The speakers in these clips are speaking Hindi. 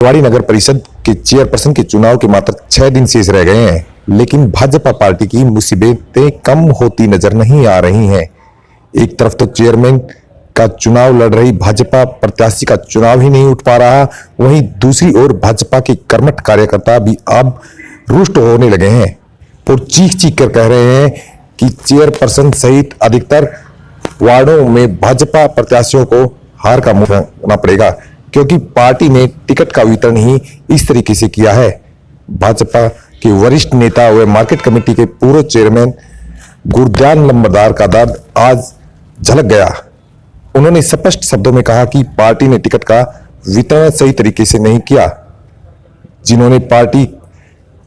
रेवाड़ी नगर परिषद के चेयरपर्सन के चुनाव के मात्र 6 दिन शेष रह गए हैं, लेकिन भाजपा पार्टी की मुसीबतें कम होती नजर नहीं आ रही हैं। एक तरफ तो चेयरमैन का चुनाव लड़ रही भाजपा प्रत्याशी का चुनाव ही नहीं उठ पा रहा, वहीं दूसरी ओर भाजपा के कर्मठ कार्यकर्ता भी अब रुष्ट होने लगे हैं और चीख चीख कर कह रहे हैं कि चेयरपर्सन सहित अधिकतर वार्डों में भाजपा प्रत्याशियों को हार का मुंह देखना पड़ेगा, क्योंकि पार्टी ने टिकट का वितरण ही इस तरीके से किया है। भाजपा के वरिष्ठ नेता व मार्केट कमेटी के पूर्व चेयरमैन गुरदयाल नंबरदार का दर्द आज झलक गया। उन्होंने स्पष्ट शब्दों में कहा कि पार्टी ने टिकट का वितरण सही तरीके से नहीं किया। जिन्होंने पार्टी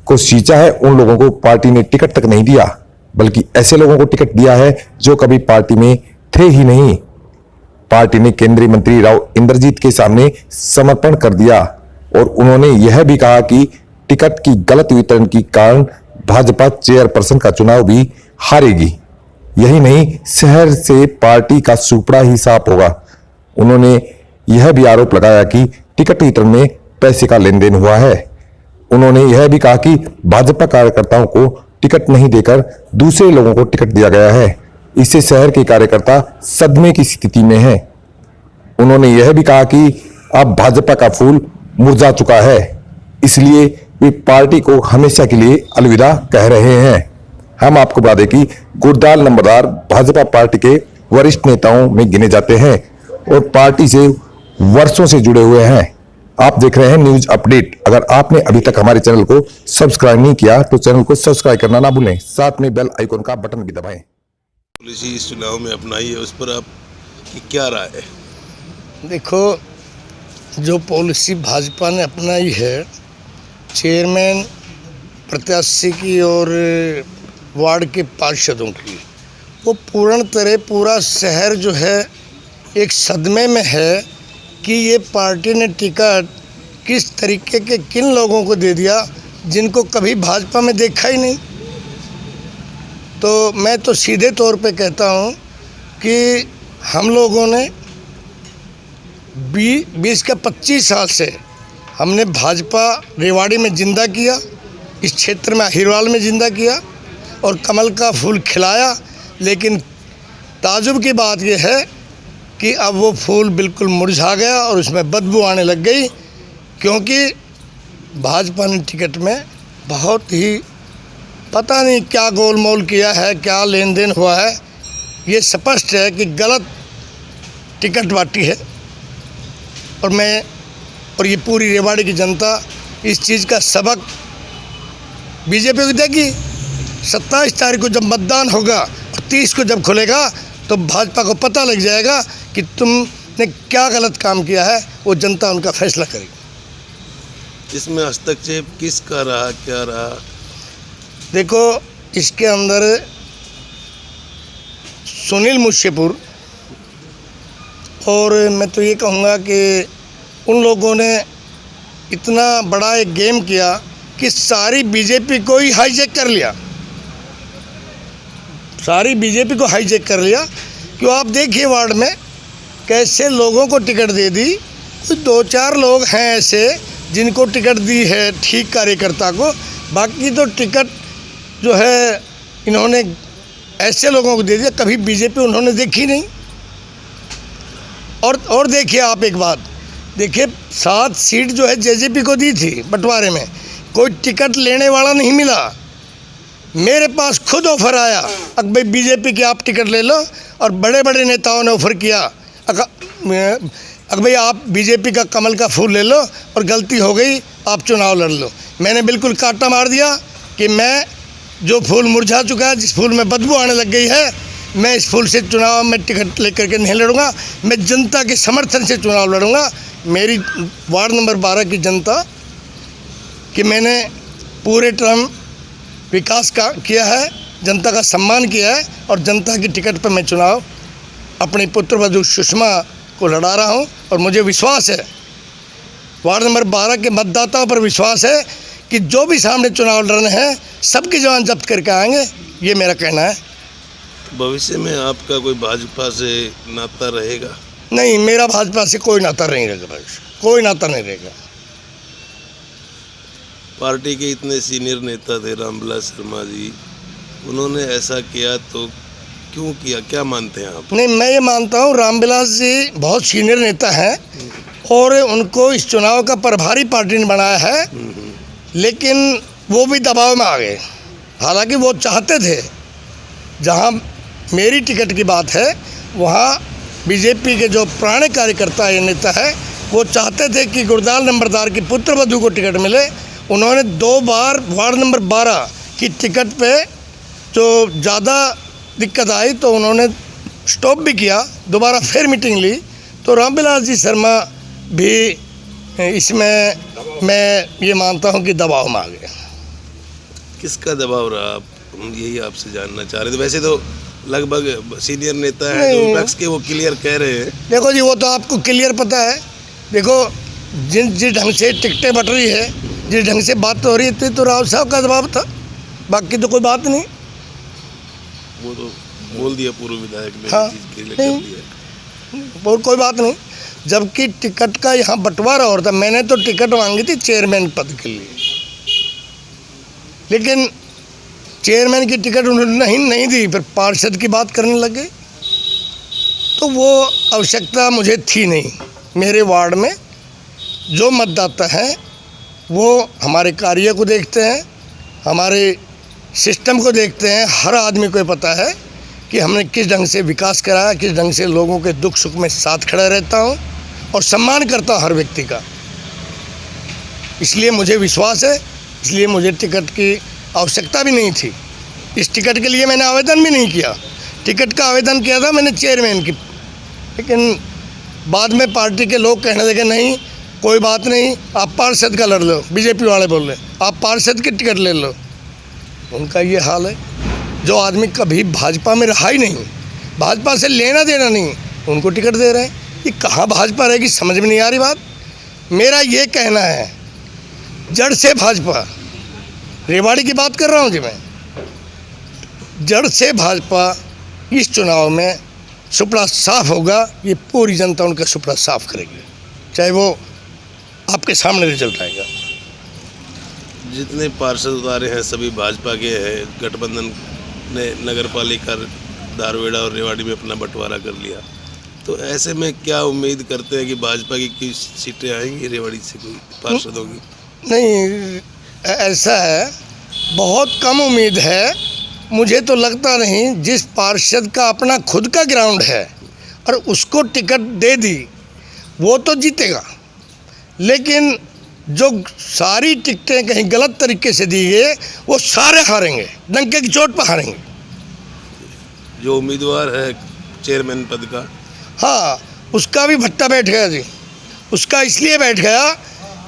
को सींचा है उन लोगों को पार्टी ने टिकट तक नहीं दिया, बल्कि ऐसे लोगों को टिकट दिया है जो कभी पार्टी में थे ही नहीं। पार्टी ने केंद्रीय मंत्री राव इंद्रजीत के सामने समर्पण कर दिया और उन्होंने यह भी कहा कि टिकट की गलत वितरण के कारण भाजपा चेयरपर्सन का चुनाव भी हारेगी। यही नहीं, शहर से पार्टी का सुपड़ा ही साफ होगा। उन्होंने यह भी आरोप लगाया कि टिकट वितरण में पैसे का लेन देन हुआ है। उन्होंने यह भी कहा कि भाजपा कार्यकर्ताओं को टिकट नहीं देकर दूसरे लोगों को टिकट दिया गया है। इससे शहर के कार्यकर्ता सदमे की स्थिति में हैं। उन्होंने यह भी कहा कि अब भाजपा का फूल मुरझा चुका है, इसलिए वे पार्टी को हमेशा के लिए अलविदा कह रहे हैं। हम आपको बता दें कि गुरदयाल नंबरदार भाजपा पार्टी के वरिष्ठ नेताओं में गिने जाते हैं और पार्टी से वर्षों से जुड़े हुए हैं। आप देख रहे हैं न्यूज अपडेट। अगर आपने अभी तक हमारे चैनल को सब्सक्राइब नहीं किया तो चैनल को सब्सक्राइब करना ना भूलें, साथ में बेल आइकन का बटन भी दबाएं। पॉलिसी इस चुनाव में अपनाई है, उस पर आपकी क्या राय है? देखो, जो पॉलिसी भाजपा ने अपनाई है चेयरमैन प्रत्याशी की और वार्ड के पार्षदों की, वो पूर्ण तरह पूरा शहर जो है एक सदमे में है कि ये पार्टी ने टिकट किस तरीके के किन लोगों को दे दिया जिनको कभी भाजपा में देखा ही नहीं। तो मैं तो सीधे तौर पे कहता हूँ कि हम लोगों ने 20 का 25 साल से हमने भाजपा रेवाड़ी में जिंदा किया, इस क्षेत्र में अहिरवाल में जिंदा किया और कमल का फूल खिलाया। लेकिन ताजुब की बात यह है कि अब वो फूल बिल्कुल मुरझा गया और उसमें बदबू आने लग गई, क्योंकि भाजपा ने टिकट में बहुत ही पता नहीं क्या गोलमोल किया है, क्या लेन देन हुआ है। ये स्पष्ट है कि गलत टिकट बांटी है और ये पूरी रेवाड़ी की जनता इस चीज़ का सबक बीजेपी को देगी। 27 तारीख को जब मतदान होगा और 30 को जब खुलेगा तो भाजपा को पता लग जाएगा कि तुमने क्या गलत काम किया है। वो जनता उनका फैसला करेगी। इसमें हस्तक्षेप किसका रहा, क्या रहा? देखो, इसके अंदर सुनील मुंशीपुर और मैं तो ये कहूँगा कि उन लोगों ने इतना बड़ा एक गेम किया कि सारी बीजेपी को ही हाईजैक कर लिया, सारी बीजेपी को हाईजैक कर लिया। क्यों, आप देखिए वार्ड में कैसे लोगों को टिकट दे दी। कोई 2-4 लोग हैं ऐसे जिनको टिकट दी है, ठीक कार्यकर्ता को। बाकी तो टिकट जो है इन्होंने ऐसे लोगों को दे दिया, कभी बीजेपी उन्होंने देखी नहीं। और देखिए, आप एक बात देखिए, 7 सीट जो है जेजेपी को दी थी बंटवारे में, कोई टिकट लेने वाला नहीं मिला। मेरे पास खुद ऑफर आया, अब भाई बीजेपी की आप टिकट ले लो, और बड़े बड़े नेताओं ने ऑफर किया अगर भाई आप बीजेपी का कमल का फूल ले लो और गलती हो गई आप चुनाव लड़ लो। मैंने बिल्कुल कांटा मार दिया कि मैं जो फूल मुरझा चुका है, जिस फूल में बदबू आने लग गई है, मैं इस फूल से चुनाव में टिकट लेकर के नहीं लड़ूंगा। मैं जनता के समर्थन से चुनाव लड़ूंगा। मेरी वार्ड नंबर 12 की जनता कि मैंने पूरे टर्म विकास का किया है, जनता का सम्मान किया है और जनता की टिकट पर मैं चुनाव अपनी पुत्रवधू सुषमा को लड़ा रहा हूं। और मुझे विश्वास है, वार्ड नंबर 12 के मतदाताओं पर विश्वास है कि जो भी सामने चुनाव लड़ने हैं सबकी जवान जब्त करके आएंगे। ये मेरा कहना है। भविष्य में आपका कोई भाजपा से नाता रहेगा? नहीं, मेरा भाजपा से कोई नाता नहीं रहेगा, कोई नाता नहीं रहेगा। पार्टी के इतने सीनियर नेता थे रामविलास शर्मा जी, उन्होंने ऐसा किया तो क्यों किया, क्या मानते हैं आप? नहीं, मैं ये मानता हूँ रामविलास जी बहुत सीनियर नेता हैं और उनको इस चुनाव का प्रभारी पार्टी ने बनाया है, लेकिन वो भी दबाव में आ गए। हालांकि वो चाहते थे, जहाँ मेरी टिकट की बात है वहाँ बीजेपी के जो पुराने कार्यकर्ता या नेता है वो चाहते थे कि गुरदाल नंबरदार की पुत्रवधू को टिकट मिले। उन्होंने 2 बार वार्ड नंबर 12 की टिकट पे जो ज़्यादा दिक्कत आई तो उन्होंने स्टॉप भी किया, दोबारा फिर मीटिंग ली। तो रामविलास जी शर्मा भी इसमें मैं ये मानता हूँ कि दबाव में आ गए। किसका दबाव रहा, आप हम यही आपसे जानना चाह रहे थे। वैसे तो लगभग सीनियर नेता है जो विपक्ष के, वो क्लियर कह रहे हैं। देखो जी, वो तो आपको क्लियर पता है। देखो, जिस ढंग से टिकटें बट रही है, जिस ढंग से बात हो रही थी, तो राव साहब का दबाव था, बाकी तो कोई बात नहीं। वो तो बोल दिया पूर्व विधायक ने, हाँ, चीज़ क्लियर कर नहीं। दिया। और कोई बात नहीं। जबकि टिकट का यहाँ बंटवारा हो रहा था, मैंने तो टिकट मांगी थी चेयरमैन पद के लिए, लेकिन चेयरमैन की टिकट उन्होंने नहीं दी, फिर पार्षद की बात करने लगे। तो वो आवश्यकता मुझे थी नहीं। मेरे वार्ड में जो मतदाता हैं वो हमारे कार्य को देखते हैं, हमारे सिस्टम को देखते हैं। हर आदमी को पता है कि हमने किस ढंग से विकास कराया, किस ढंग से लोगों के दुख सुख में साथ खड़ा रहता हूँ और सम्मान करता हूँ हर व्यक्ति का। इसलिए मुझे विश्वास है, इसलिए मुझे टिकट की आवश्यकता भी नहीं थी। इस टिकट के लिए मैंने आवेदन भी नहीं किया। टिकट का आवेदन किया था मैंने चेयरमैन की, लेकिन बाद में पार्टी के लोग कहने लगे नहीं कोई बात नहीं, आप पार्षद का लड़ लो। बीजेपी वाले बोल रहे आप पार्षद की टिकट ले लो। उनका ये हाल है। जो आदमी कभी भाजपा में रहा ही नहीं, भाजपा से लेना देना नहीं, उनको टिकट दे रहे हैं। ये कहाँ भाजपा रहेगी, समझ में नहीं आ रही बात। मेरा ये कहना है, जड़ से भाजपा, रेवाड़ी की बात कर रहा हूँ जी मैं, जड़ से भाजपा इस चुनाव में सुपड़ा साफ होगा। ये पूरी जनता उनका सुपड़ा साफ करेगी, चाहे वो आपके सामने रिजल्ट आएगा। जितने पार्षद उतारे हैं सभी भाजपा के हैं। गठबंधन ने नगर पालिका दारवेड़ा और रेवाड़ी में अपना बंटवारा कर लिया, तो ऐसे में क्या उम्मीद करते हैं कि भाजपा की किस सीटें आएंगी रेवाड़ी से, कोई पार्षदों की? नहीं, ऐसा है, बहुत कम उम्मीद है। मुझे तो लगता नहीं, जिस पार्षद का अपना खुद का ग्राउंड है और उसको टिकट दे दी वो तो जीतेगा, लेकिन जो सारी टिकटें कहीं गलत तरीके से दी गई वो सारे हारेंगे, डंके की चोट पर हारेंगे। जो उम्मीदवार है चेयरमैन पद का, हाँ, उसका भी भट्टा बैठ गया जी। उसका इसलिए बैठ गया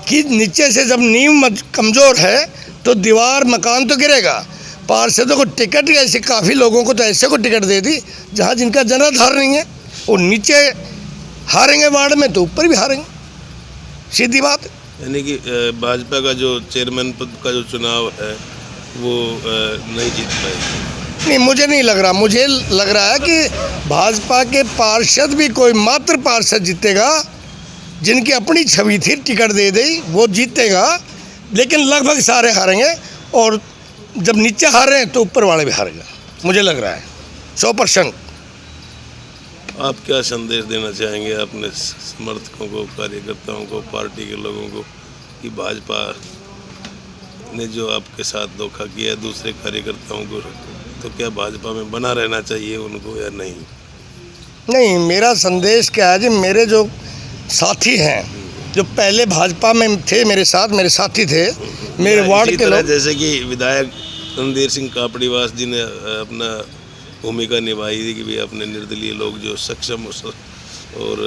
कि नीचे से जब नींव कमज़ोर है तो दीवार मकान तो गिरेगा। पार्षदों को टिकट, ऐसे काफ़ी लोगों को तो ऐसे को टिकट दे दी जहाँ जिनका जनाधार नहीं है, वो नीचे हारेंगे वार्ड में तो ऊपर भी हारेंगे, सीधी बात। यानी कि भाजपा का जो चेयरमैन पद का जो चुनाव है वो नहीं जीत पाएगी। नहीं, मुझे नहीं लग रहा। मुझे लग रहा है कि भाजपा के पार्षद भी कोई मात्र पार्षद जीतेगा, जिनकी अपनी छवि थी, टिकट दे दी वो जीतेगा, लेकिन लगभग सारे हारेंगे। और जब नीचे हार रहे हैं तो ऊपर वाले भी हारेगा, मुझे लग रहा है 100%। आप क्या संदेश देना चाहेंगे अपने समर्थकों को, कार्यकर्ताओं को, पार्टी के लोगों को कि भाजपा ने जो आपके साथ धोखा किया दूसरे कार्यकर्ताओं को, तो क्या भाजपा में बना रहना चाहिए उनको या नहीं? नहीं, मेरा संदेश क्या है जी, मेरे जो साथी हैं जो पहले भाजपा में थे, मेरे साथी थे, मेरे वार्ड के लोग, जैसे कि विधायक रणधीर सिंह कापड़ीवास जी ने अपना भूमिका निभाई थी कि भी अपने निर्दलीय लोग जो सक्षम और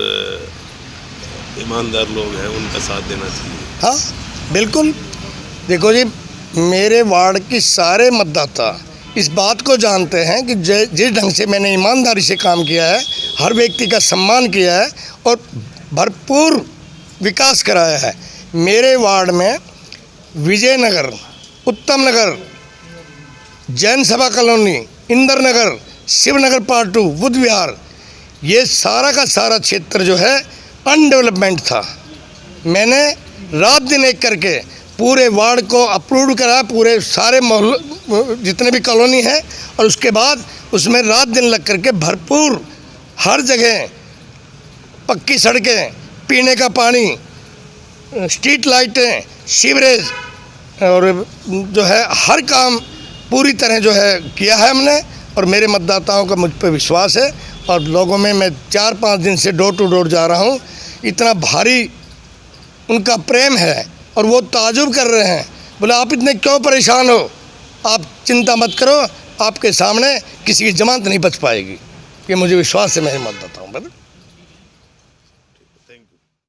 ईमानदार लोग हैं उनका साथ देना चाहिए। हाँ बिल्कुल। देखो जी, मेरे वार्ड के सारे मतदाता इस बात को जानते हैं कि जिस ढंग से मैंने ईमानदारी से काम किया है, हर व्यक्ति का सम्मान किया है और भरपूर विकास कराया है। मेरे वार्ड में विजयनगर, उत्तम नगर, जैन सभा कॉलोनी, इंदर नगर, शिवनगर पार्ट 2, बुद्ध विहार, ये सारा का सारा क्षेत्र जो है अनडेवलपमेंट था। मैंने रात दिन एक करके पूरे वार्ड को अप्रूव करा, पूरे सारे मोहल्ले जितने भी कॉलोनी हैं, और उसके बाद उसमें रात दिन लग करके भरपूर हर जगह पक्की सड़कें, पीने का पानी, स्ट्रीट लाइटें, सीवरेज और जो है हर काम पूरी तरह जो है किया है हमने। और मेरे मतदाताओं का मुझ पर विश्वास है, और लोगों में मैं 4-5 दिन से डोर टू डोर जा रहा हूँ, इतना भारी उनका प्रेम है और वो ताजुब कर रहे हैं, बोले आप इतने क्यों परेशान हो, आप चिंता मत करो, आपके सामने किसी की जमानत नहीं बच पाएगी। ये मुझे विश्वास है मेरे मतदाताओं पर।